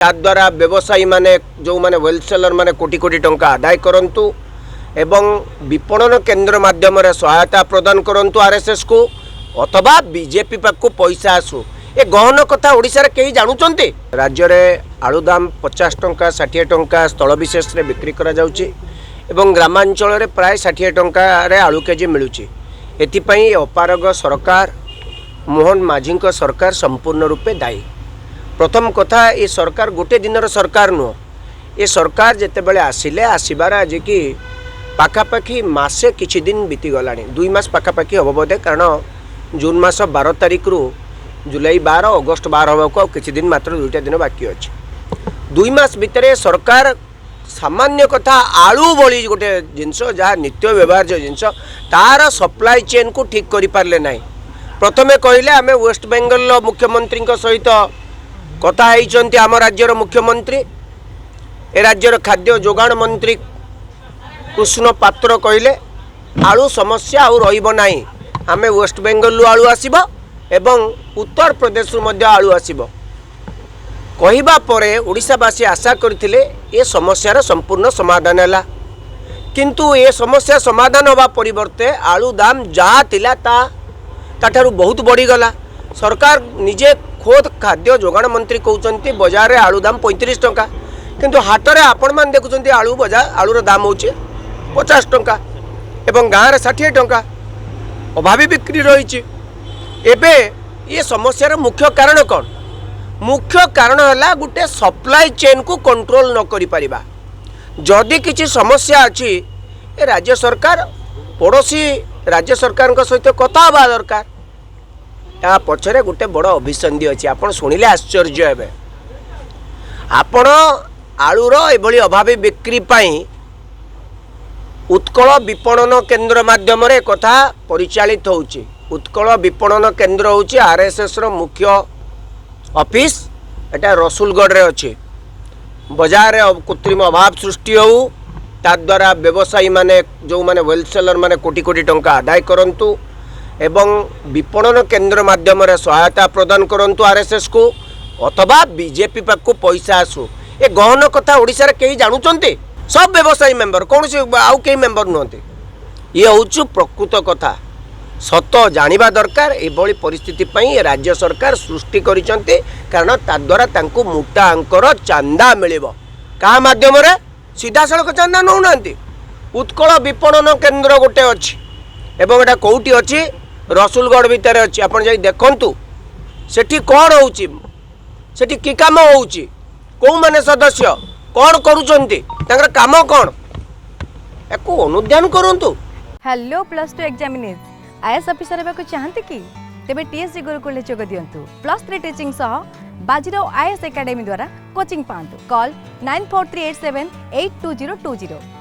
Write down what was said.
द्वारा व्यवसायी माने जो माने होलसेलर माने कोटी कोटी टंका आदाय करंतु एवं विपणन केंद्र माध्यम रे सहायता प्रदान करंतु आरएसएस को अथवा बीजेपी पाक पैसा आसु ए गहन कथा ओडिसा रे कई जानुचंती। राज्य रे आलू दाम 50 टंका 60 टंका स्थल विशेष रे बिक्री करा जाउची एवं ग्रामांचल रे प्राय 60 टंका रे आलू केजी मिलुची। एथि पई अपारग सरकार मोहन माझी सरकार संपूर्ण रूपे दायी। प्रथम कथा ये सरकार गोटे दिनर सरकार नुह, ये सरकार जिते बड़े आसिले आसबार आज कि पाखापाखि मासे किछि दिन बीती गला 2 मास पाखापाखि हम बोधे, कारण जून मास 12 तारिख रु जुलाई 12 अगस्ट 12 होगा किछि दिन मात्र 2टा दिन बाकी अच्छे। 2 मास भितर सरकार सामान्य कथा आलू भली गोटे जिनस जहाँ नित्य व्यवहार जिनस तार सप्लाई चेन को ठीक कर पारे ना। प्रथमे कहले आम वेस्ट बेंगल मुख्यमंत्री सहित कथा होती, आम राज्यर मुख्यमंत्री ए राज्यर खाद्य जोगाण मंत्री कृष्ण पात्र कहले आलू समस्या आउ रहिबो नाही, आमे वेस्ट बेंगल आलू आसीबो एवं उत्तर प्रदेश मध्य आलू आसीबो। कहिबा परे ओडिशावासी आशा करथिले ए समस्यार संपूर्ण समाधान हैला, किंतु ए समस्या समाधान होबा परिवर्ते आलू दाम जहाँ थिला ताठारु बहुत बढ़ी गला। सरकार निजे खोद खाद्य जोगाण मंत्री कहते बजार आलू दाम 35 टंका, किंतु हाट में आपण मैंने देखुं आलू बजार आलूर दाम हो 50 टंका एवं गाँव 60 टंका अभावी बिक्री रही। एबे ये समस्यार मुख्य कारण कौन? मुख्य कारण है गोटे सप्लाई चेन को कंट्रोल न करि परिबा। जदि किसी समस्या अच्छी राज्य सरकार पड़ोशी राज्य सरकार सहित कथा हवा दरकार। या पछरे गोटे बड़ अभिसंधि अच्छी, आपन शुणिले आश्चर्य हेबे। आपण आलूर एभली अभावी बिक्री पाई उत्कल विपणन केंद्र माध्यम रे कथा परिचालित होउची। उत्कल विपणन केंद्र होउची आरएसएस रो मुख्य ऑफिस, एटा रसुलगढ़ रे अछि। बाजार रे कृत्रिम अभाव सृष्टि हो ता द्वारा व्यवसायी माने जो माने होलसेलर माने कोटी कोटी टंका आदाय करंतु एवं विपणन केंद्र माध्यम रे सहायता प्रदान करंतु आरएसएस को अथवा बीजेपी पाक पैसा आसु ए गहन कथा ओडिसा रे कई जानुचंती। सब व्यवसायी मेंबर कौन से आउ कई मेंबर नुहंती, ये हूँ प्रकृत कथा सत जानिबा दरकार। एभली परिस्थिति पई राज्य सरकार सृष्टि करिसंती, कारण ता द्वारा तांको मोटा अंकर चांदा मिलिबो। का माध्यम रे? सीधा सड़क चांदा नौनांती। उत्कल विपणन केंद्र गोटे अछि एवं एटा कोउटी अछि रसुलगढ़ भितर अच्छी। आपन जाई देखंतु सेठी कौन होउची, सेठी की काम होउची, को माने सदस्य कौन करूचंती, तांकर काम कौन, एको अनुध्यान करंतु। हेलो +2 एग्जामिनीज आईएएस ऑफिसर हेबाकु चाहंती कि तेबे टीएससी गुरुकुल जोग दियंतु। +3 टीचिंग सह बाजीराव आईएएस एकेडमी द्वारा कोचिंग पांतु। कॉल 9438782020।